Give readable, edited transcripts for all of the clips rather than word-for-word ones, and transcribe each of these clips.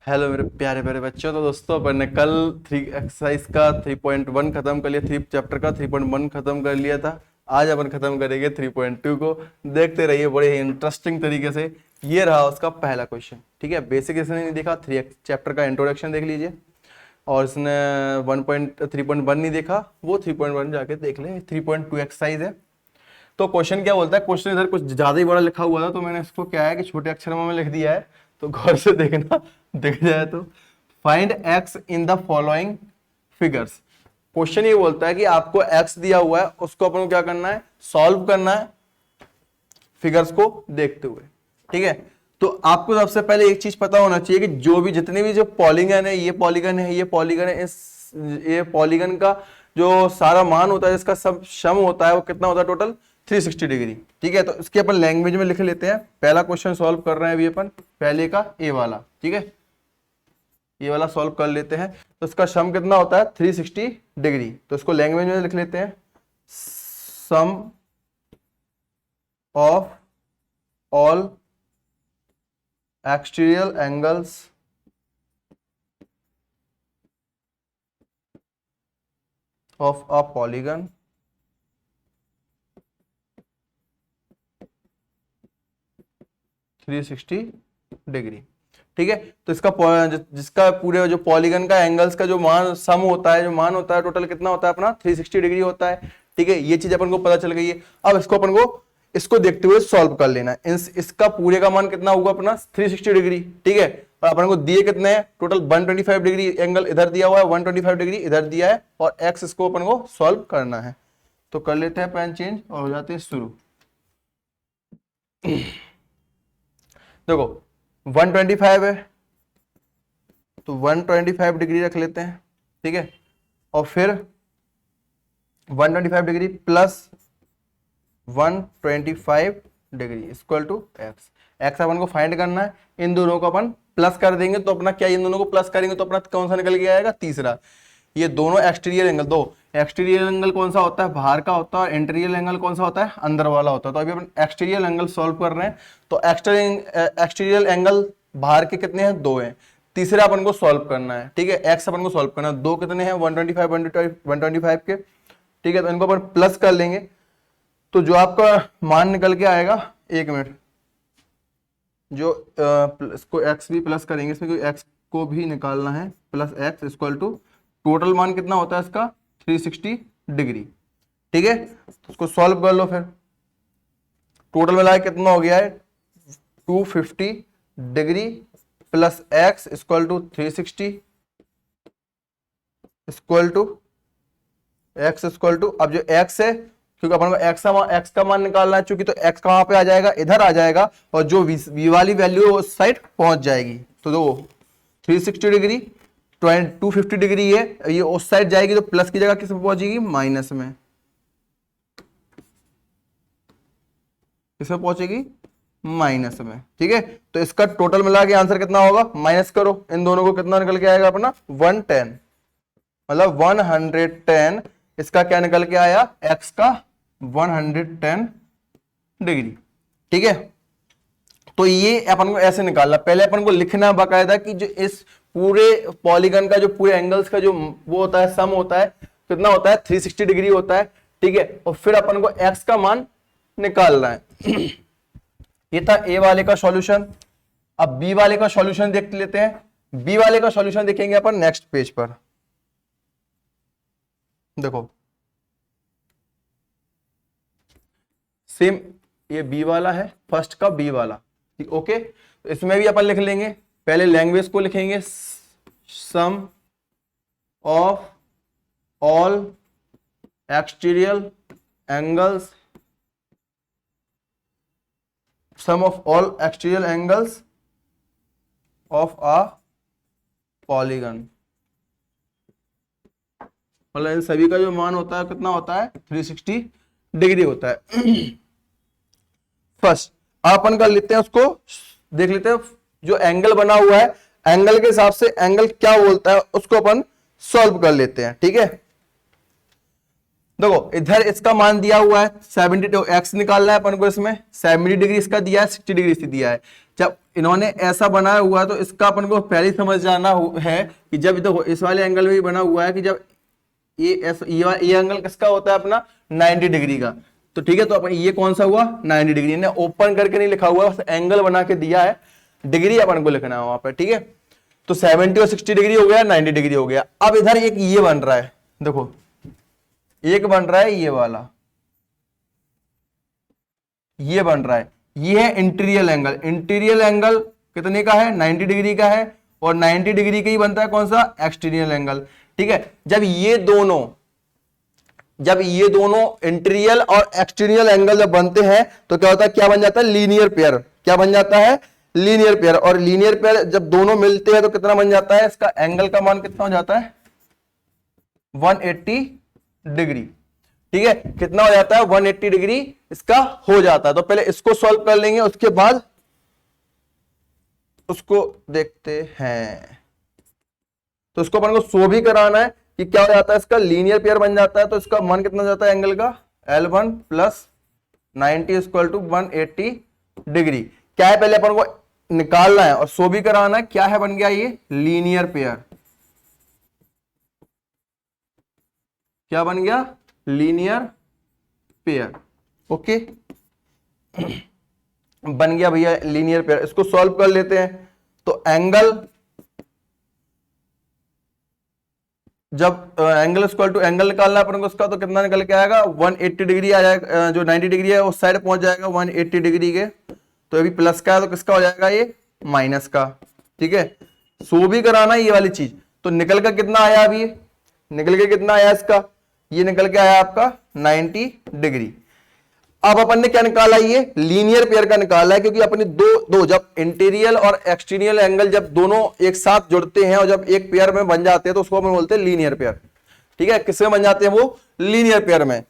Hello मेरे प्यारे प्यारे बच्चों। तो दोस्तों अपन ने कल थ्री एक्सरसाइज का 3.1 खत्म कर लिया, 3 चैप्टर का 3.1 खत्म कर लिया था। आज अपन खत्म करेंगे 3.2 को। देखते रहिए बड़े ही इंटरेस्टिंग तरीके से। ये रहा उसका पहला क्वेश्चन। ठीक है, बेसिक इसने नहीं देखा, 3 चैप्टर का इंट्रोडक्शन देख लीजिए। और इसने 3.1 नहीं देखा, वो 3.1 जाके देख ले। 3.2 एक्सरसाइज है। तो क्वेश्चन क्या बोलता है, क्वेश्चन इधर कुछ ज्यादा ही बड़ा लिखा हुआ था तो मैंने इसको क्या है कि छोटे अक्षरों में लिख दिया है, तो गौर से देखना। दिख जाए तो find x in the following figures. Question ये बोलता है कि आपको एक्स दिया हुआ है, उसको अपन को क्या करना है, सॉल्व करना है फिगर्स को देखते हुए। ठीक है, तो आपको सबसे पहले एक चीज पता होना चाहिए कि जो भी जितने भी जो पॉलीगन है, ये पॉलीगन है, ये पॉलीगन है, ये पॉलीगन का जो सारा मान होता है, जिसका सब सम होता है, वो कितना होता है टोटल 360 डिग्री। ठीक है, तो इसके अपन लैंग्वेज में लिख लेते हैं। पहला क्वेश्चन सॉल्व कर रहे हैं अभी अपन, पहले का ए वाला। ठीक है, ये वाला सॉल्व कर लेते हैं। तो इसका सम कितना होता है 360 डिग्री। तो इसको लैंग्वेज में लिख लेते हैं, sum of all exterior angles of a polygon three 360 degree. ठीक है, तो इसका जिसका पूरे जो पॉलीगन का एंगल्स का जो मान सम होता है, जो मान होता है टोटल कितना होता है अपना 360 डिग्री होता है। ठीक है, ये चीज अपन को पता चल गई है। अब इसको अपन को इसको देखते हुए सॉल्व कर लेना है। इसका पूरे का मान कितना होगा अपना 360 डिग्री। ठीक है, और अपन को दिए कितने हैं टोटल 125 डिग्री एंगल इधर दिया हुआ है, 125 डिग्री इधर दिया है, और एक्स इसको अपन को सॉल्व करना है। तो कर लेते हैं पेन चेंज और हो जाते हैं शुरू। देखो 125 है तो 125 डिग्री रख लेते हैं। ठीक है, और फिर 125 degree plus 125 degree equal to x. X अपन को फाइंड करना है, इन दोनों को अपन प्लस कर देंगे तो अपना क्या, इन दोनों को प्लस करेंगे तो अपना कौन सा निकल के आएगा, तीसरा। ये दोनों एक्सटीरियर एंगल, दो एक्सटीरियर एंगल कौन सा होता है, बाहर का होता है, और इंटीरियर एंगल कौन सा होता है, अंदर वाला होता है। तो अभी अपन एक्सटीरियर एंगल सॉल्व कर रहे हैं। तो एक्सटीरियर एंगल बाहर के कितने हैं, दो हैं, तीसरा अपन को सॉल्व करना है। ठीक है, एक्स अपन को सॉल्व करना है, दो कितने हैं 125 के। ठीक है, तो इनको अपन प्लस कर लेंगे तो जो आपका मान निकल के आएगा, एक मिनट, जो इसको एक्स भी प्लस करेंगे, इसमें एक्स को भी निकालना है, plus x equal to total मान कितना होता है इसका 360 डिग्री। ठीक है, तो उसको सॉल्व कर लो। फिर टोटल मिला कितना हो गया है 250 degree plus x equal to 360 equal to x equal to, अब जो एक्स है, क्योंकि अपन को एक्स का मान निकालना है, चूंकि तो एक्स कहां पे आ जाएगा, इधर आ जाएगा, और जो वी वाली वैल्यू उस साइड पहुंच जाएगी। तो दो 360 डिग्री 250 डिग्री है, ये उस साइड जाएगी तो प्लस की जगह किस में पहुंचेगी, माइनस में। किसमें पहुंचेगी, माइनस में। ठीक है, तो इसका टोटल मिला के आंसर कितना होगा, माइनस करो इन दोनों को, कितना निकल के आएगा अपना 110, मतलब 110। इसका क्या निकल के आया, एक्स का 110 डिग्री। ठीक है, तो ये अपन को ऐसे निकालना, पहले अपन को लिखना बाकायदा कि जो इस पूरे पॉलीगन का जो पूरे एंगल्स का जो वो होता है, सम होता है, कितना होता है 360 डिग्री होता है। ठीक है, और फिर अपन को एक्स का मान निकालना है। ये था ए वाले का सॉल्यूशन। अब बी वाले का सॉल्यूशन देख लेते हैं। बी वाले का सॉल्यूशन देखेंगे अपन नेक्स्ट पेज पर। देखो सेम ये बी वाला है, फर्स्ट का बी वाला। ठीक, ओके, तो इसमें भी अपन लिख लेंगे, पहले लैंग्वेज को लिखेंगे, sum of all exterior angles, sum of all exterior angles of a polygon, मतलब इन सभी का जो मान होता है कितना होता है 360 डिग्री होता है। फर्स्ट अपन कर लेते हैं, उसको देख लेते हैं, जो एंगल बना हुआ है, एंगल के हिसाब से एंगल क्या बोलता है उसको अपन सॉल्व कर लेते हैं। ठीक है, देखो इधर इसका मान दिया हुआ है 72, एक्स निकालना है अपन को, इसमें 70 डिग्री इसका दिया है, 60 डिग्री से दिया है। जब इन्होंने ऐसा बनाया हुआ है, तो इसका अपन को पहले ही समझ जाना है कि जब देखो इस वाले एंगल में भी बना हुआ है कि जब ये एंगल किसका होता है अपना 90 डिग्री का। तो ठीक है, तो अपन ये कौन सा हुआ 90 डिग्री, इन्हें ओपन करके नहीं लिखा हुआ, बस एंगल बना के दिया है, डिग्री अपन को लिखना है वहां पर। ठीक है, तो 70 और 60 डिग्री हो गया, 90 डिग्री हो गया। अब इधर एक ये बन रहा है, देखो एक बन रहा है ये वाला, ये बन रहा है, ये है इंटीरियर एंगल। इंटीरियर एंगल कितने का है 90 डिग्री का है, और 90 डिग्री का ही बनता है कौन सा एक्सटीरियर एंगल। ठीक है, जब ये दोनों इंटीरियर और एक्सटीरियर एंगल जब बनते हैं तो क्या होता है, क्या बन जाता है लीनियर पेयर। क्या बन जाता है लीनियर पेयर। और लीनियर पेयर जब दोनों मिलते हैं तो कितना बन जाता है, इसका एंगल का मान कितना हो जाता है 180 डिग्री। ठीक है, कितना हो जाता है 180 डिग्री इसका हो जाता है। तो पहले इसको सॉल्व कर लेंगे, उसके बाद उसको देखते हैं। तो इसको अपन को शो भी कराना है कि क्या हो जाता है, इसका लीनियर पेयर बन जाता है। तो इसका मान कितना हो जाता है एंगल का L1 plus 90 equal to 180 degree. क्या है पहले अपन को निकालना है और शो भी कराना है। क्या है बन गया ये लीनियर पेयर। क्या बन गया लीनियर पेयर। ओके बन गया भैया लीनियर पेयर। इसको सॉल्व कर लेते हैं। तो एंगल जब एंगल इक्वल टू एंगल निकालना है अपन को उसका, तो कितना निकल के आएगा 180 डिग्री आ जाएगा। जो 90 डिग्री है उस साइड पहुंच जाएगा 180 डिग्री के। तो अभी प्लस का है तो किसका हो जाएगा ये माइनस का। ठीक है, सो भी कराना है ये वाली चीज। तो निकल कर कितना आया अभी, निकल के कितना आया इसका, ये निकल के आया आपका 90 डिग्री। अब अपन ने क्या निकाला, ये लीनियर पेयर का निकाला है, क्योंकि अपने दो जब इंटीरियर और एक्सटीरियर एंगल जब दोनों एक साथ जुड़ते हैं और जब एक पेयर में बन जाते हैं तो उसको अपन बोलते हैं लीनियर पेयर। ठीक है, किसमें बन जाते हैं वो लीनियर पेयर में।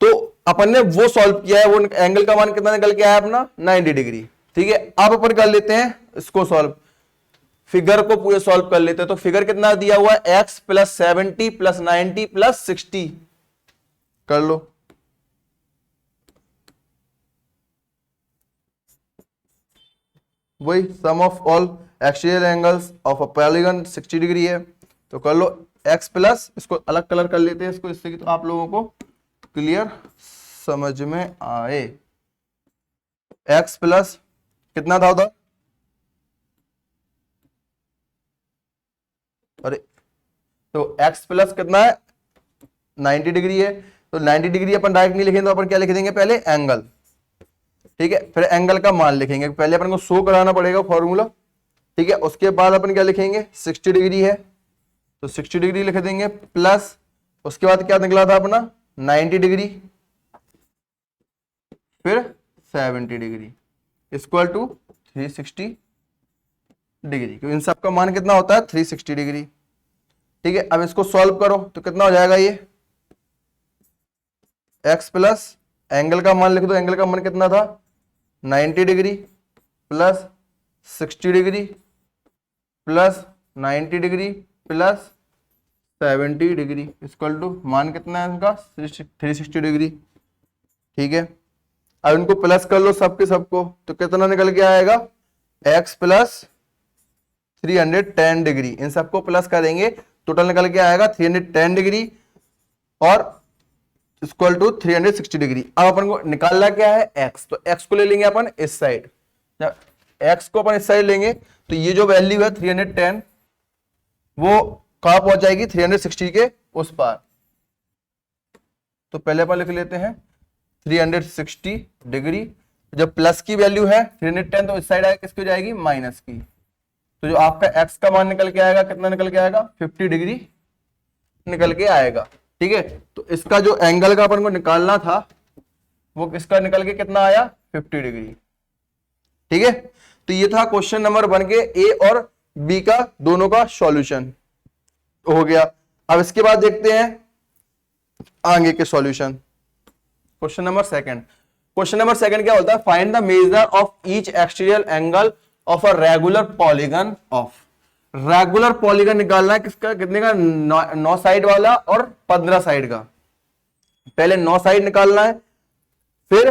तो अपन ने वो सॉल्व किया है, वो एंगल का मान कितना निकल के आया अपना 90 डिग्री। ठीक है, अब अपन कर लेते हैं इसको सॉल्व, फिगर को पूरे सॉल्व कर लेते हैं। तो फिगर कितना दिया हुआ है x प्लस 70 प्लस 90 प्लस 60 कर लो। वही sum of all exterior angles of a polygon 60 degree है। तो कर लो x प्लस, इसको अलग कलर कर लेते हैं इसको, इससे कि तो आप लोगों को क्लियर समझ में आए। x प्लस कितना था उधर, अरे तो x प्लस कितना है 90 डिग्री है। तो 90 डिग्री अपन डायरेक्ट नहीं लिखेंगे, तो अपन क्या लिख देंगे पहले एंगल। ठीक है, फिर एंगल का मान लिखेंगे, पहले अपन को शो कराना पड़ेगा फॉर्मूला। ठीक है, उसके बाद अपन क्या लिखेंगे 60 डिग्री है तो 60 डिग्री लिख देंगे, प्लस उसके बाद क्या निकला था अपना 90 डिग्री, फिर 70 डिग्री इक्वल टू 360 डिग्री, क्योंकि इन सब का मान कितना होता है 360 डिग्री। ठीक है, अब इसको सॉल्व करो तो कितना हो जाएगा ये x प्लस एंगल का मान लिख दो, एंगल का मान कितना था 90 degree plus 60 degree plus 90 degree plus 70 degree equal to मान कितना है इनका 360 डिग्री। ठीक है, अब इनको प्लस कर लो सबके सबको, तो कितना निकल के आएगा x प्लस 310 डिग्री। इन सबको प्लस करेंगे टोटल निकल के आएगा 310 डिग्री और इक्वल टू 360 डिग्री। अब अपन को निकालना क्या है x, तो x को ले लेंगे अपन इस साइड। जब x को अपन इस साइड लेंगे तो ये जो वैल्यू है 310 वो कहां पहुंच जाएगी 360 के उस पार। तो पहले अपन लिख लेते हैं 360 डिग्री। जब प्लस की वैल्यू है 310 तो इस साइड आएगी किसकी हो जाएगी माइनस की। तो जो आपका x का मान निकल के आएगा कितना निकल के आएगा 50 डिग्री निकल के आएगा। ठीक है, तो इसका जो एंगल का अपन को निकालना था वो किसका निकल के कितना आया 50 डिग्री। ठीक है, तो ये था क्वेश्चन नंबर 1 के ए और बी का दोनों का सॉल्यूशन हो गया। अब इसके बाद देखते हैं आगे के solution. Question number 2, question number 2 क्या बोलता है, find the measure of each exterior angle of a regular polygon of. Regular polygon निकालना है किसका, कितने का 9 साइड वाला और 15 साइड का। पहले 9 साइड निकालना है फिर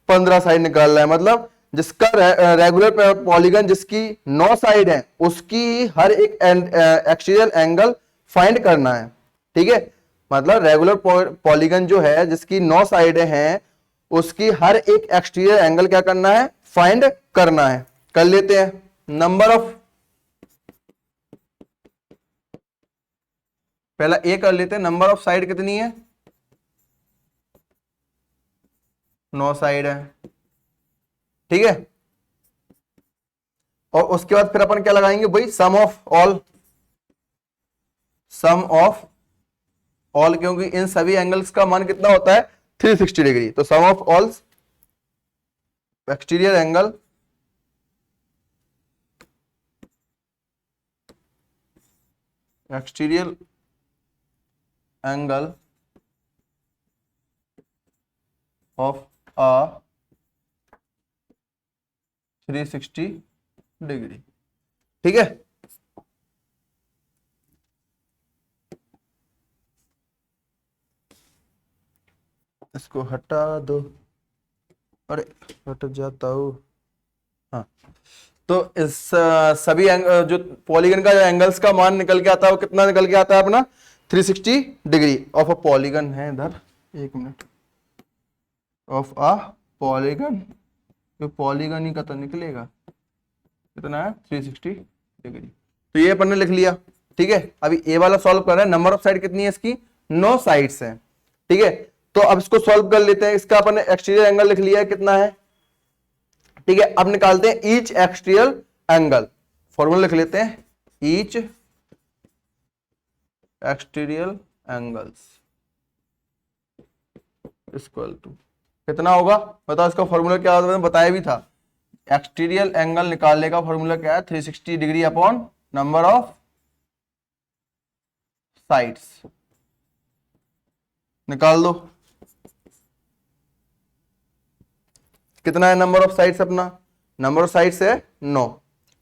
15 साइड निकालना है, मतलब जिसका रेगुलर पॉलीगन जिसकी 9 साइड है उसकी हर एक एक्सटीरियर एंगल फाइंड करना है। ठीक है, मतलब रेगुलर पॉलीगन जो है जिसकी 9 साइडें हैं उसकी हर एक एक्सटीरियर एंगल क्या करना है, फाइंड करना है। कर लेते हैं। नंबर ऑफ, पहला ए कर लेते हैं, नंबर ऑफ साइड कितनी है, 9 साइड है। ठीक है, और उसके बाद फिर अपन क्या लगाएंगे भाई, sum of all, sum of all, क्योंकि इन सभी एंगल्स का मान कितना होता है 360 डिग्री। तो sum of all exterior angle of a 360 degree. ठीक है, इसको हटा दो, अरे हट जाता हूं। हाँ, तो इस सभी जो पॉलीगन का जो एंगल्स का मान निकल के आता है वो कितना निकल के आता है अपना 360 डिग्री ऑफ अ पॉलीगन है इधर, एक मिनट, ऑफ अ पॉलीगन, तो पॉलीगन ही का तो निकलेगा, कितना है 360 डिग्री। तो ये अपन ने लिख लिया। ठीक है, अभी ए वाला सॉल्व कर रहे हैं। नंबर ऑफ साइड कितनी है इसकी, 9 साइड्स हैं। ठीक है, तो अब इसको सॉल्व कर लेते हैं। इसका अपन ने एक्सटीरियर एंगल लिख लिया है कितना है। ठीक है, अब निकालते हैं ईच एक्सटीरियर एंगल। फॉर्मूला लिख लेते हैं, each exterior angles equal to कितना होगा, बताओ इसका फॉर्मूला क्या होता है, मैंने बताया भी था। एक्सटीरियर एंगल निकालने का फॉर्मूला क्या है, 360 degree upon number of sides. निकाल दो, कितना है नंबर ऑफ साइड्स अपना, नंबर ऑफ साइड्स है 9,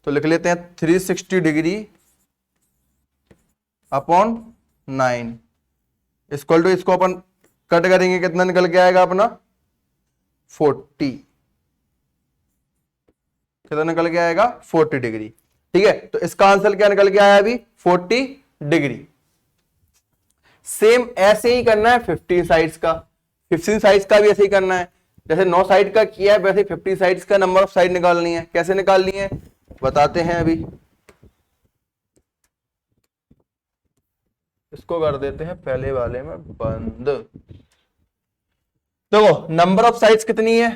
तो लिख लेते हैं 360 डिग्री अपॉन 9 इक्वल टू, इसको अपन कट करेंगे कितना निकल के आएगा अपना 40, कितना निकल के आएगा 40 डिग्री। ठीक है, तो इसका आंसर क्या निकल के आया अभी 40 डिग्री। सेम ऐसे ही करना है 15 साइड्स का, 15 साइड्स का भी ऐसे ही करना है, जैसे 9 साइड का किया है वैसे 50 साइड्स का नंबर ऑफ साइड निकालनी है। कैसे निकालनी है बताते हैं अभी, इसको कर देते हैं पहले वाले में बंद। देखो नंबर ऑफ साइड्स कितनी है,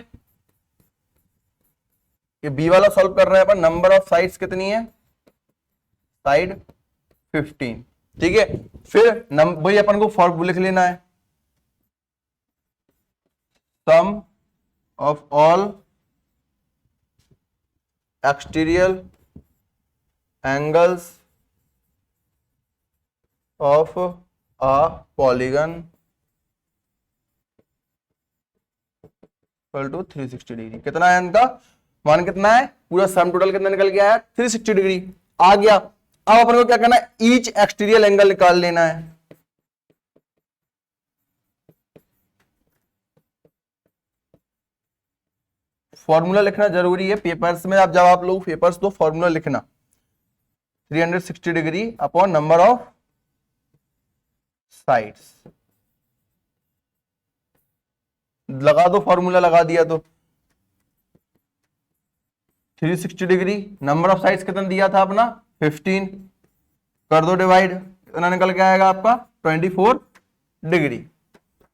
ये बी वाला सॉल्व कर रहे हैं अपन। नंबर ऑफ साइड्स कितनी है, साइड 15। ठीक है, फिर वही अपन को फॉर्मूला लिख लेना है, sum of all exterior angles of a polygon equal to 360 degree. कितना है इनका मान, कितना है पूरा सम टोटल कितना निकल गया है 360 डिग्री आ गया। अब अपन को क्या करना है, ईच एक्सटीरियर एंगल निकाल लेना है। फॉर्मूला लिखना जरूरी है पेपर्स में, आप जब आप लोग पेपर्स दो फॉर्मूला लिखना, 360 degree upon number of sides, लगा दो फॉर्मूला, लगा दिया तो 360 डिग्री नंबर ऑफ साइड्स कितना दिया था अपना 15, कर दो डिवाइड, कितना निकल के आएगा आपका 24 डिग्री।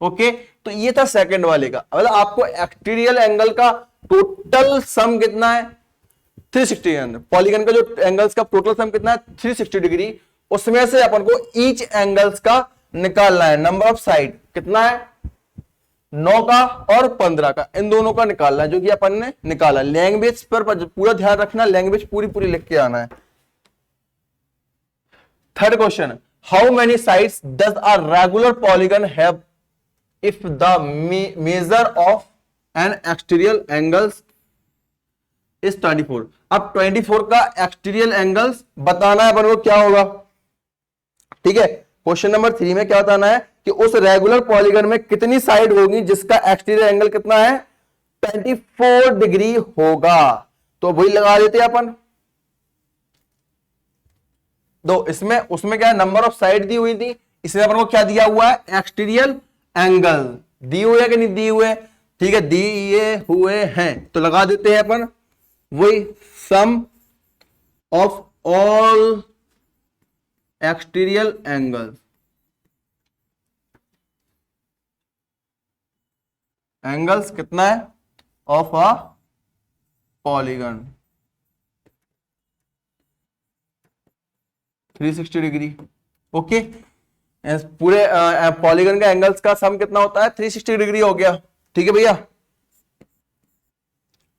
ओके, तो ये था सेकंड वाले का। मतलब आपको एक्सटीरियर एंगल का टोटल सम कितना है 360, पॉलीगन का जो एंगल्स का टोटल सम कितना है 360 डिग्री, उसमें से अपन को ईच एंगल्स का निकालना है। नंबर ऑफ साइड कितना है 9 का और 15 का, इन दोनों का निकालना है, जो कि अपन ने निकाला। लैंग्वेज पर पूरा ध्यान रखना, लैंग्वेज पूरी पूरी लिख के आना है। Third question, how many sides does a regular polygon have if the measure of N exterior angles is 24। अब 24 का एक्सटीरियर एंगल्स बताना है अपन को क्या होगा। ठीक है, क्वेश्चन नंबर 3 में क्या बताना है कि उस रेगुलर पॉलीगन में कितनी साइड होगी जिसका एक्सटीरियर एंगल कितना है 24 डिग्री होगा। तो वही लगा देते हैं अपन। दो इसमें उसमें क्या है, नंबर ऑफ साइड दी हुई थी, इसमें अपन को क्या दिया हुआ है, एक्सटीरियल एंगल दिए हुए है कि नहीं दिए हुए, ठीक है दिए हुए हैं, तो लगा देते हैं अपन वही sum of all exterior angle, angles कितना है of a polygon 360 degree. Okay, पूरे पॉलीगन का एंगल्स का सम कितना होता है, 360 डिग्री हो गया। ठीक है भैया,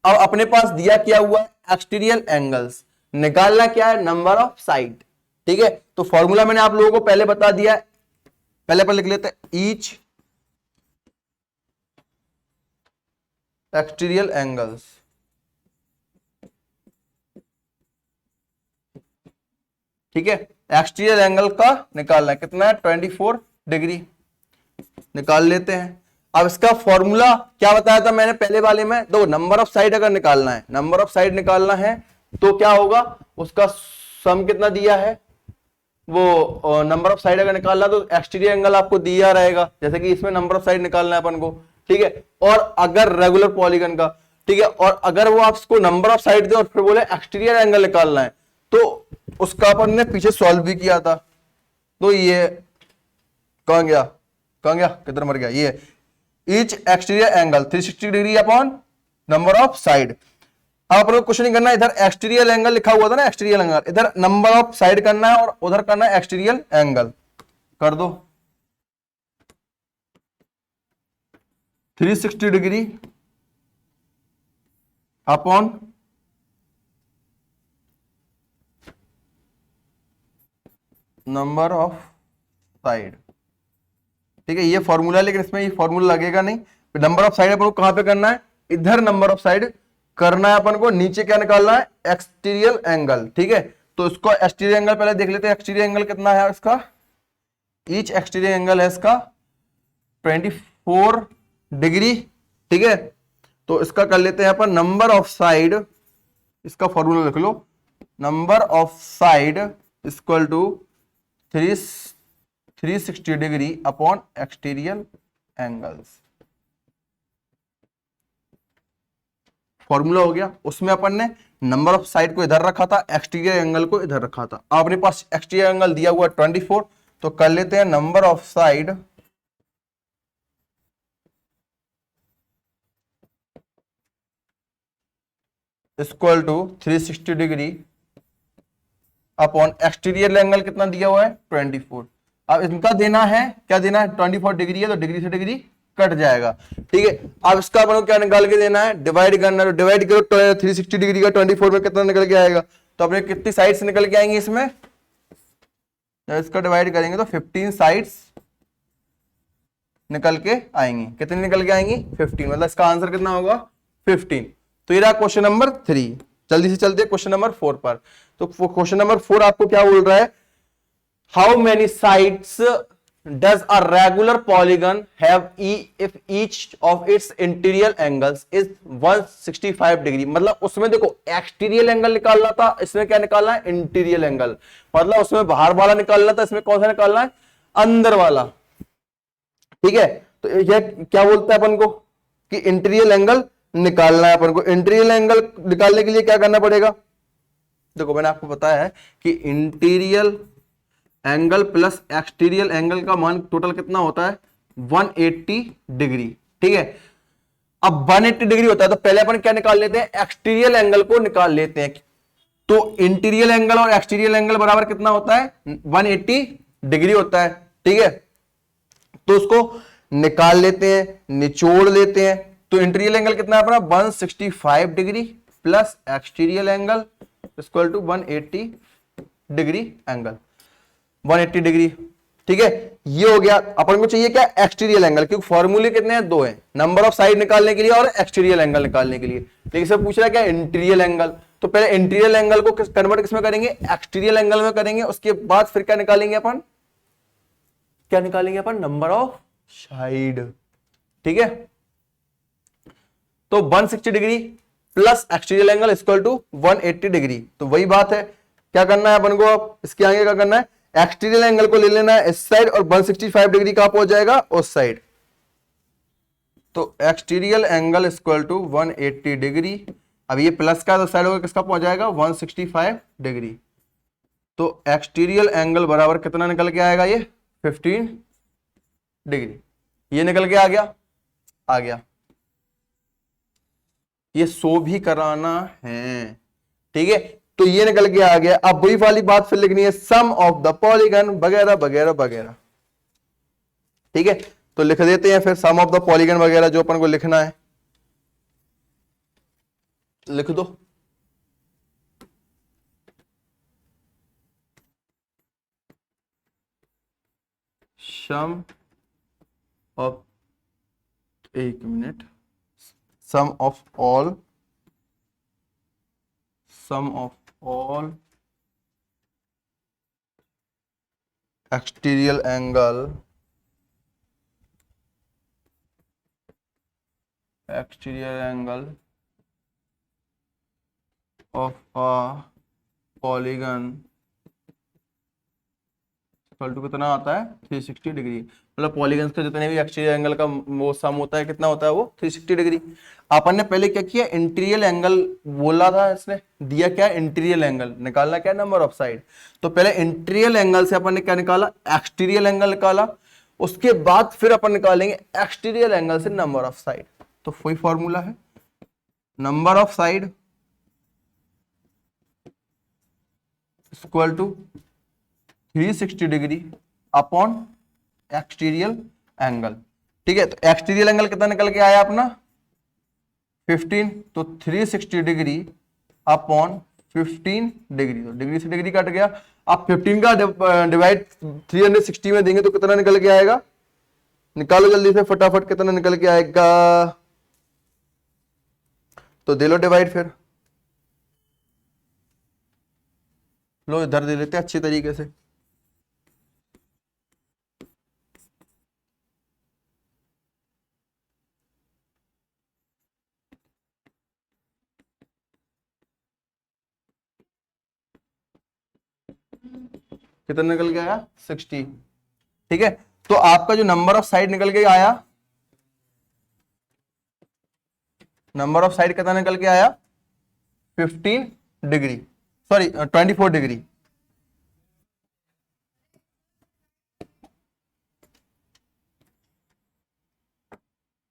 अब अपने पास दिया क्या हुआ है, एक्सटीरियल एंगल्स, निकालना क्या है, नंबर ऑफ साइड। ठीक है, तो फॉर्मूला मैंने आप लोगों को पहले बता दिया है, पहले पर लिख लेते हैं, ईच एक्सटीरियल एंगल्स, ठीक है, एक्सटीरियल एंगल का निकालना है, कितना है 24 डिग्री, निकाल लेते हैं। अब इसका फॉर्मूला क्या बताया था मैंने पहले वाले में, दो नंबर ऑफ साइड अगर निकालना है, नंबर ऑफ साइड निकालना है तो क्या होगा, उसका सम कितना दिया है, वो नंबर ऑफ साइड अगर निकालना तो एक्सटीरियर एंगल आपको दिया रहेगा, जैसे कि इसमें नंबर ऑफ साइड निकालना है अपन को। ठीक है, और अगर रेगुलर पॉलीगन का, ठीक है, और अगर वो आपको नंबर ऑफ साइड दे और फिर बोले एक्सटीरियर एंगल निकालना है, तो उसका अपन ने पीछे सॉल्व भी किया था। तो ये कहां गया, कहां गया, किधर मर गया, ये each exterior angle 360 degree upon number of side. अब अपन को कुछ नहीं करना, इधर एक्सटीरियर एंगल लिखा हुआ था ना, एक्सटीरियर एंगल, इधर नंबर ऑफ साइड करना है और उधर करना है एक्सटीरियर एंगल, कर दो 360 degree upon number of side. ठीक है, ये फॉर्मूला, लेकिन इसमें ये फॉर्मूला लगेगा नहीं, नंबर ऑफ साइड अपन को कहां पे करना है, इधर नंबर ऑफ साइड करना है अपन को, नीचे क्या निकालना है, एक्सटीरियर एंगल। ठीक है, तो इसको एक्सटीरियर एंगल पहले देख लेते हैं, एक्सटीरियर एंगल कितना है इसका, ईच एक्सटीरियर एंगल है इसका 24 डिग्री। ठीक है, तो इसका कर लेते हैं अपन नंबर ऑफ साइड, इसका फॉर्मूला लिख लो, number of side equal to 360 degree upon exterior angles. Formula हो गया, उसमें अपन ने नंबर ऑफ साइड को इधर रखा था, एक्सटीरियर एंगल को इधर रखा था। अपने पास एक्सटीरियर एंगल दिया हुआ 24, तो कर लेते हैं number of side equal to 360 degree upon exterior angle कितना दिया हुआ है 24। अब इनका देना है, क्या देना है, 24 डिग्री है तो डिग्री से डिग्री कट जाएगा। ठीक है, अब इसका अपन को क्या निकाल के देना है, डिवाइड करना है, तो डिवाइड करो 360 डिग्री का 24 में कितना निकल के आएगा, तो अपने कितनी साइड्स निकल के आएंगी इसमें, जब इसका डिवाइड करेंगे तो 15 साइड्स निकल के आएंगी। कितनी निकल के आएंगी 15, मतलब इसका आंसर कितना होगा 15। तो ये रहा क्वेश्चन नंबर 3। जल्दी से चलते क्वेश्चन नंबर 4 पर। तो क्वेश्चन नंबर 4 आपको क्या बोल रहा है, how many sides does a regular polygon have if each of its interior angles is 165 degree. मतलब उसमें देखो एक्सटीरियर एंगल निकालना था, इसमें क्या निकालना है, इंटीरियर एंगल, मतलब उसमें बाहर वाला निकालना था, इसमें कौन सा निकालना है, अंदर वाला। ठीक है, तो यह क्या बोलता है अपन को कि इंटीरियर एंगल निकालना है अपन को। इंटीरियर एंगल निकालने के लिए क्या करना पड़ेगा, देखो मैंने आपको बताया है कि interior angle plus exterior angle का मान टोटल कितना होता है 180 डिग्री। ठीक है, अब 180 डिग्री होता है तो पहले अपन क्या निकाल लेते हैं, एक्सटीरियर एंगल को निकाल लेते हैं। तो इंटीरियर एंगल और एक्सटीरियर एंगल बराबर कितना होता है 180 डिग्री होता है। ठीक है, तो उसको निकाल लेते हैं, निचोड़ लेते हैं। तो इंटीरियर एंगल कितना है अपना 165 degree plus exterior angle equal to 180 degree angle 180 degree. ठीक है, ये हो गया। अपन को चाहिए क्या, एक्सटीरियर एंगल, क्योंकि फॉर्मूले कितने हैं, दो हैं, नंबर ऑफ साइड निकालने के लिए और एक्सटीरियर एंगल निकालने के लिए। लेकिन इसे पूछ रहा है क्या, इंटीरियर एंगल, तो पहले इंटीरियर एंगल को कन्वर्ट किसमें करेंगे, एक्सटीरियर एंगल में करेंगे। उसके बाद फिर क्या निकालेंगे अपन, क्या निकालेंगे अपन, नंबर ऑफ साइड। ठीक है, तो 160 degree plus exterior angle equal to 180 degree. तो वही बात है, क्या करना है अपन को, अब इसके आगे क्या करना है, एक्सटीरियल एंगल को ले लेना है इस साइड और 165 डिग्री कहां पहुंच जाएगा, उस साइड। तो exterior angle equal to 180 degree. अब ये प्लस का तो साइड होगा किसका पहुंच जाएगा, 165 डिग्री। तो एक्सटीरियल एंगल बराबर कितना निकल के आएगा, ये 15 डिग्री। ये निकल के आ गया। ये शो भी कराना है, ठीक है। तो ये निकल के आ गया। अब वही वाली बात फिर लिखनी है, सम ऑफ द पॉलीगन वगैरह वगैरह वगैरह, ठीक है। तो लिख देते हैं फिर सम ऑफ द पॉलीगन वगैरह जो अपन को लिखना है, लिख दो। सम ऑफ, एक मिनट, sum of all exterior angle of a polygon equal to कितना आता है, 360 डिग्री। मतलब पॉलीगन्स के जितने भी एक्सटीरियर एंगल का वो सम होता है, कितना होता है वो, 360 डिग्री। अपन ने पहले क्या किया, इंटीरियर एंगल बोला था, इसने दिया क्या, इंटीरियर एंगल निकालना क्या, नंबर ऑफ साइड। तो पहले इंटीरियर एंगल से अपन ने क्या निकाला, एक्सटीरियर एंगल निकाला। उसके बाद फिर अपन निकालेंगे एक्सटीरियर एंगल से नंबर ऑफ साइड। तो वही फॉर्मूला है, number of side equal to 360 degree upon exterior angle, ठीक है। तो एक्सटीरियर एंगल कितना निकल के आया अपना, 15। तो 360 डिग्री अपॉन 15 डिग्री, तो डिग्री से डिग्री कट गया। आप 15 का डिवाइड 360 में देंगे तो कितना निकल के आएगा, निकालो जल्दी से फटाफट, कितना निकल के आएगा। तो दे लो डिवाइड, फिर लो इधर दे लेते हैं अच्छी तरीके से। कितना निकल के आया, 60, ठीक है। तो आपका जो नंबर ऑफ साइड निकल के आया, नंबर ऑफ साइड कितना निकल के आया, 15 डिग्री, सॉरी 24 डिग्री।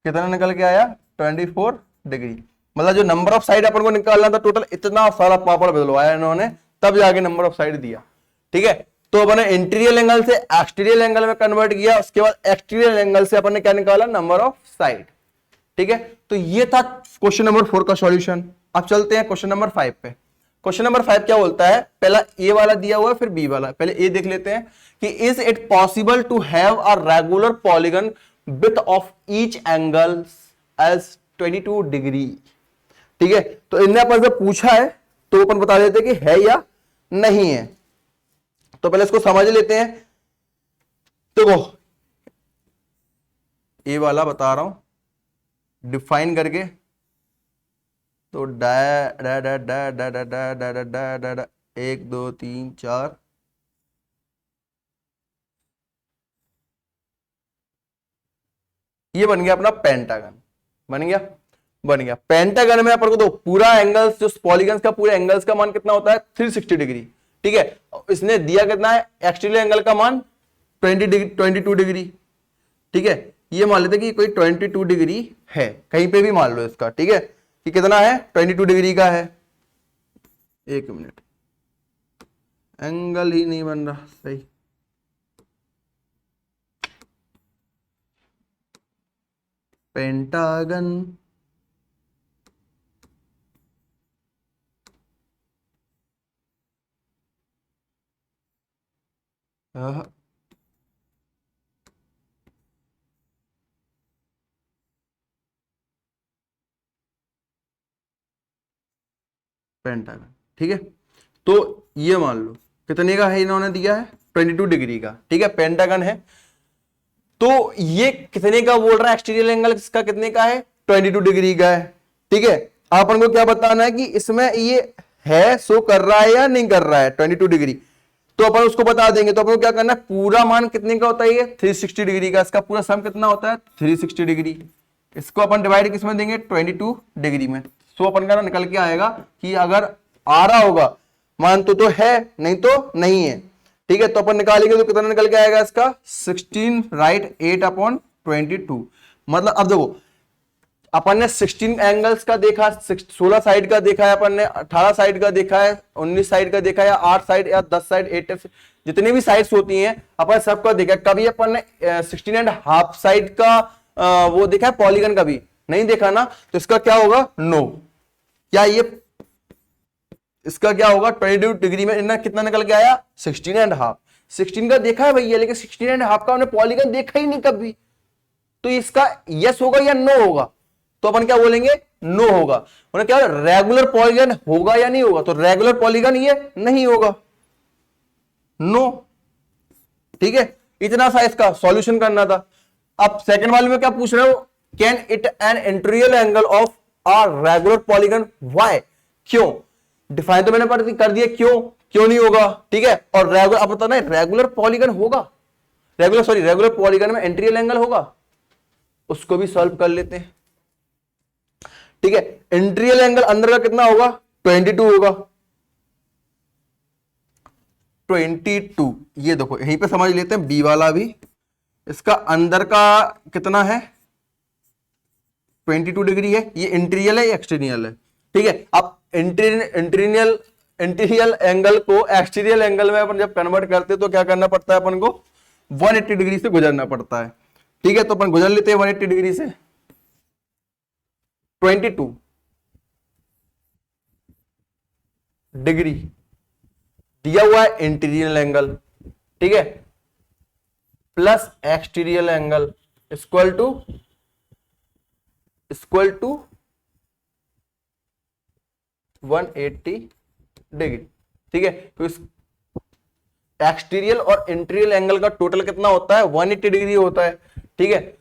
कितना निकल के आया, 24 डिग्री। मतलब जो नंबर ऑफ साइड अपन को निकालना था टोटल, इतना सारा पापड़ बदलवाया इन्होंने, तब जाके नंबर ऑफ साइड दिया, ठीक है। तो अपन ने इंटीरियर एंगल से एक्सटीरियर एंगल में कन्वर्ट किया, उसके बाद एक्सटीरियर एंगल से अपन ने क्या निकाला, नंबर ऑफ साइड, ठीक है। तो ये था क्वेश्चन नंबर 4 का सॉल्यूशन। अब चलते हैं क्वेश्चन नंबर 5 पे। क्वेश्चन नंबर 5 क्या बोलता है, पहला ए वाला दिया हुआ है फिर बी वाला, पहले ए देख लेते हैं कि is it possible to have a regular polygon with of each angle as 22 degree, ठीक है। तो इनने अपन से पूछा है तो अपन बता देते कि है या नहीं है। तो पहले इसको समझ लेते हैं। देखो ए वाला बता रहा हूं डिफाइन करके, तो डा डा डा डा डा डा डा डा डा डा डा डा 1 2 3 4, ये बन गया अपना पेंटागन, बन गया पेंटागन में अपन को तो पूरा एंगल्स, जो पॉलीगन्स का पूरे एंगल्स का मान कितना होता है, 360 डिग्री, ठीक है। इसने दिया कितना है, एक्सटीरियर एंगल का मान 22 डिग्री, ठीक है। ये मान लेते कि कोई 22 डिग्री है, कहीं पे भी मान लो इसका, ठीक है, कि कितना है, 22 डिग्री का है। एक मिनट, एंगल ही नहीं बन रहा सही, पेंटागन, पेंटागन, ठीक है। तो ये मान लो कितने का है, इन्होंने दिया है 22 डिग्री का, ठीक है, पेंटागन है। तो ये कितने का बोल रहा है, एक्सटीरियर एंगल इसका कितने का है, 22 डिग्री का है, ठीक है, अपन को क्या बताना है कि इसमें ये है शो कर रहा है या नहीं कर रहा है 22 डिग्री, तो अपन उसको बता देंगे। तो अपन को क्या करना है, पूरा मान कितने का होता है ये 360 डिग्री का, इसका पूरा सम कितना होता है 360 डिग्री, इसको अपन डिवाइड किसमें देंगे 22 डिग्री में। सो अपन का निकल के आएगा कि अगर आ रहा होगा मान तो है, नहीं तो नहीं है। ठीक है, तो अपन निकालेंगे तो कितना निकल के आएगा इसका 16 राइट 8/22। मतलब अब देखो अपन ने 16 एंगल्स का देखा, 16 साइड का देखा है अपन ने, 18 साइड का देखा है, 19 साइड का देखा है, या 8 साइड या 10 साइड 8 जितनी भी साइड्स होती हैं अपन सबका देखा। कभी अपन ने 16.5 साइड का वो देखा है पॉलीगन, कभी नहीं देखा ना, तो इसका क्या होगा नो। क्या ये इसका क्या होगा 22 डिग्री में इतना कितना निकल के आया 16.5। 16 का देखा है भैया, लेकिन 16.5 का हमने पॉलीगन देखा ही नहीं कभी, तो इसका यस होगा या नो होगा, तो अपन क्या बोलेंगे नो होगा। उन्हें क्या रेगुलर पॉलीगन होगा या नहीं होगा, तो रेगुलर पॉलीगन ये नहीं होगा, नो। ठीक है, इतना सा इसका सॉल्यूशन करना था। अब सेकंड वाले में क्या पूछ रहे हो, can it an interior angle of a regular polygon, why, क्यों। डिफाइन तो मैंने कर दिया, क्यों नहीं होगा। ठीक है, और रेगुलर अब बताना है रेगुलर पॉलीगन होगा, रेगुलर पॉलीगन में इंटीरियर एंगल होगा, उसको भी सॉल्व कर लेते हैं। ठीक है, इंटीरियर एंगल अंदर का कितना होगा 22 होगा, 22। ये देखो यहीं पे समझ लेते हैं बी वाला भी, इसका अंदर का कितना है 22 डिग्री है, ये इंटीरियर है या एक्सटीरियर है। ठीक है, अब इंटीरियर एंगल को एक्सटीरियर एंगल में अपन जब कन्वर्ट करते हैं तो क्या करना पड़ता है अपन को 180 डिग्री से गुजरना पड़ता है। ठीक है, तो अपन गुजर लेते हैं 180 डिग्री से। 22 डिग्री दिया हुआ है इंटीरियर एंगल, ठीक है, plus exterior angle equal to 180 degree. ठीक है, तो इस एक्सटीरियर और इंटीरियर एंगल का टोटल कितना होता है 180 डिग्री होता है। ठीक है,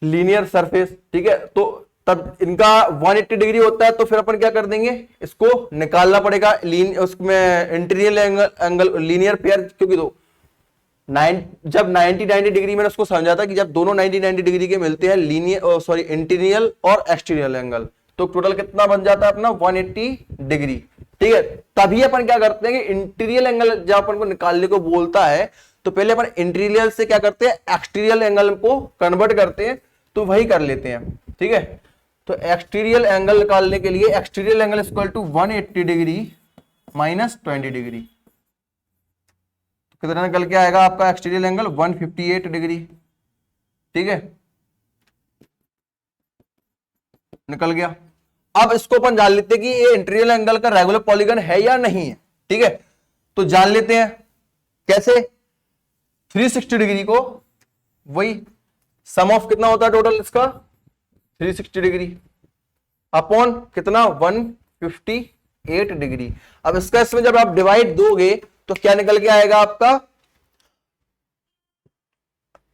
लीनियर सरफेस। ठीक है, तो तब इनका 180 डिग्री होता है, तो फिर अपन क्या कर देंगे, इसको निकालना पड़ेगा उसमें इंटीरियर एंगल लीनियर पेयर, क्योंकि दो जब 90 डिग्री मैंने उसको समझा था कि जब दोनों 90 डिग्री के मिलते हैं लीनियर इंटीरियर और एक्सटीरियर एंगल, तो टोटल कितना बन जाता है अपना 180 डिग्री। ठीक है, तभी अपन क्या करते हैं कि इंटीरियर एंगल जब अपन को निकालने को बोलता है तो पहले अपन इंटीरियर से क्या करते हैं एक्सटीरियर एंगल को कन्वर्ट करते हैं, तो वही कर लेते हैं। ठीक है, तो एक्सटीरियर एंगल निकालने के लिए exterior angle equal to 180 degree minus 20 degree, कितना निकल के आएगा आपका एक्सटीरियर एंगल 158 डिग्री। ठीक है, निकल गया। अब इसको अपन जान लेते हैं कि ये इंटीरियर एंगल का रेगुलर पॉलीगन है या नहीं है। ठीक है, तो जान लेते हैं कैसे, 360 डिग्री को वही सम ऑफ कितना होता है टोटल इसका 360 डिग्री अपॉन कितना 158 डिग्री। अब इसका इसमें जब आप डिवाइड दोगे तो क्या निकल के आएगा आपका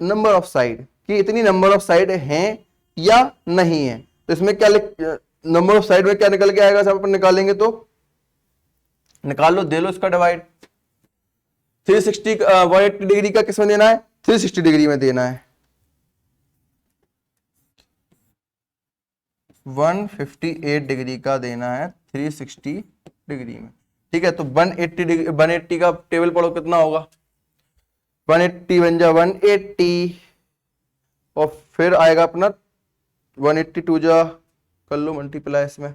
नंबर ऑफ साइड, कि इतनी नंबर ऑफ साइड हैं या नहीं है। तो इसमें क्या नंबर ऑफ साइड में क्या निकल के आएगा, सब अपन निकालेंगे तो निकाल लो, दे लो इसका डिवाइड। 360 180 डिग्री का किसमें देना है 360 डिग्री में देना है, 158 डिग्री का देना है 360 डिग्री में। ठीक है, तो 180 डिग्री 180 का टेबल पढ़ो कितना होगा, 180 बन जा 180 और फिर आएगा अपना 182 जा कर लो मल्टीप्लाई इसमें,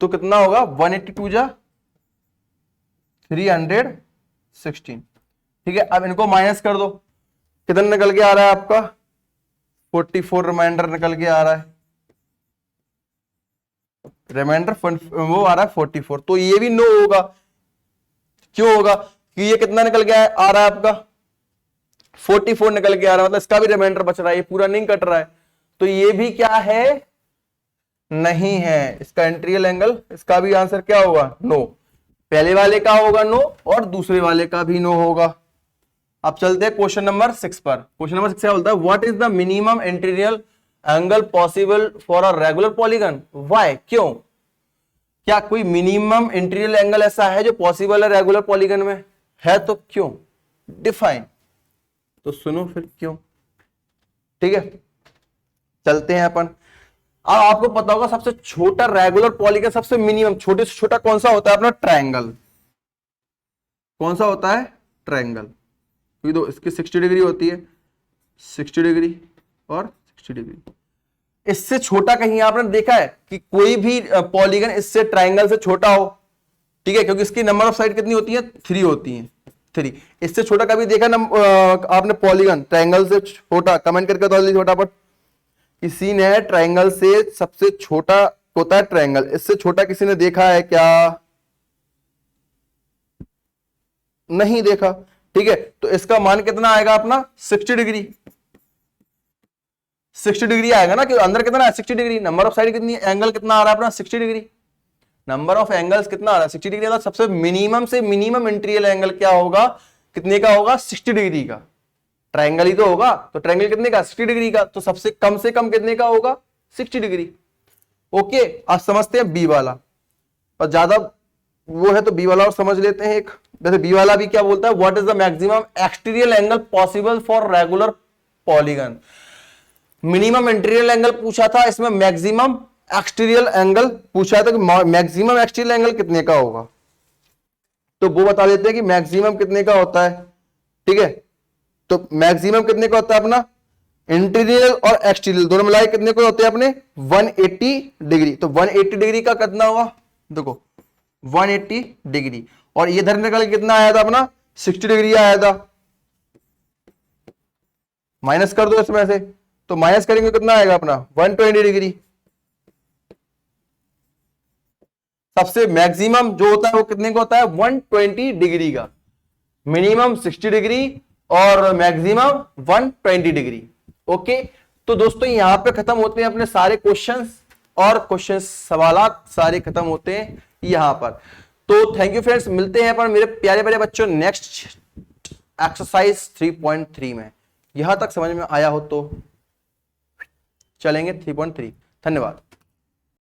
तो कितना होगा 182 जा 316। ठीक है, अब इनको माइनस कर दो, कितना निकल के आ रहा है आपका 44 रिमाइंडर निकल के आ रहा है, रिमाइंडर वो आ रहा है 44। तो ये भी नो होगा, क्यों होगा कि ये कितना निकल के आ रहा है आपका 44 निकल के आ रहा है, मतलब इसका भी रिमाइंडर बच रहा है, ये पूरा नहीं कट रहा है, तो ये भी क्या है नहीं है इसका इंटीरियर एंगल। इसका भी आंसर क्या होगा नो, पहले वाले का होगा नो और दूसरे वाले का भी नो होगा। अब चलते हैं क्वेश्चन नंबर 6 पर। क्वेश्चन नंबर 6 क्या बोलता है, what is the minimum interior angle possible for a regular polygon, why, क्यों? क्या कोई मिनिमम इंटीरियर एंगल ऐसा है जो पॉसिबल है रेगुलर पॉलीगन में? है तो क्यों? डिफाइन। तो सुनो फिर क्यों। ठीक है, चलते हैं अपन। अब आपको पता होगा सबसे छोटा रेगुलर पॉलीगन, सबसे मिनिमम छोटे से छोटा कौन सा होता है अपना? ट्रायंगल। कौन सा होता है? ट्रायंगल। क्योंकि तो इसकी 60 डिग्री होती है, 60 डिग्री और 60 डिग्री। इससे छोटा कहीं आपने देखा है कि कोई भी पॉलीगन इससे ट्रायंगल से छोटा हो? ठीक है, क्योंकि इसकी नंबर ऑफ साइड कितनी होती है? 3 होती है, 3। इससे छोटा कभी देखा आपने पॉलीगन ट्रायंगल से छोटा? कमेंट करके बता दीजिए फटाफट। किसी ने ट्रायंगल से सबसे छोटा होता है ट्रायंगल, इससे छोटा किसी ने देखा है क्या? नहीं देखा। ठीक है, तो इसका मान कितना आएगा अपना? 60 डिग्री। 60 डिग्री आएगा ना, कि अंदर कितना है? 60 डिग्री। नंबर ऑफ साइड कितनी, एंगल कितना आ रहा है अपना? 60 डिग्री। नंबर ऑफ एंगल्स कितना आ रहा है? 60 डिग्री। सबसे मिनिमम से मिनिमम इंटीरियर एंगल क्या होगा? कितने का होगा? 60 डिग्री का। ट्रायंगल ही तो होगा, तो ट्रायंगल कितने का? 60 डिग्री का। तो सबसे कम से कम कितने का होगा? 60 डिग्री। ओके, आज समझते हैं बी वाला, और ज्यादा वो है तो बी वाला और समझ लेते हैं। एक जैसे बी वाला भी क्या बोलता है, what is the maximum exterior angle possible for regular polygon. Minimum interior angle पूछा था, इसमें मैक्सिमम एक्सटीरियर एंगल पूछा था कि मैक्सिमम एक्सटीरियर एंगल कितने का होगा। तो वो बता देते हैं कि मैक्सिमम कितने का होता है। ठीक है, तो मैक्सिमम कितने का होता है अपना? इंटीरियर और एक्सटीरियर दोनों मिलाए कितने को होते हैं अपने? 180 डिग्री। तो 180 डिग्री का कितना होगा? देखो 180 डिग्री, और ये इधर निकल कितना आया था अपना? 60 डिग्री आया था। माइनस कर दो इसमें से, तो माइनस करेंगे कितना आएगा अपना? 120 डिग्री। सबसे मैक्सिमम जो होता है वो कितने का होता है? 120 डिग्री का। मिनिमम 60 डिग्री और मैक्सिमम 120 डिग्री। ओके, तो दोस्तों यहां पे खत्म होते हैं अपने सारे क्वेश्चंस, और क्वेश्चंस सवालात सारे खत्म होते हैं यहां पर। तो थैंक यू फ्रेंड्स, मिलते हैं पर मेरे प्यारे प्यारे बच्चों नेक्स्ट एक्सरसाइज 3.3 में। यहां तक समझ में आया हो तो चलेंगे 3.3। धन्यवाद।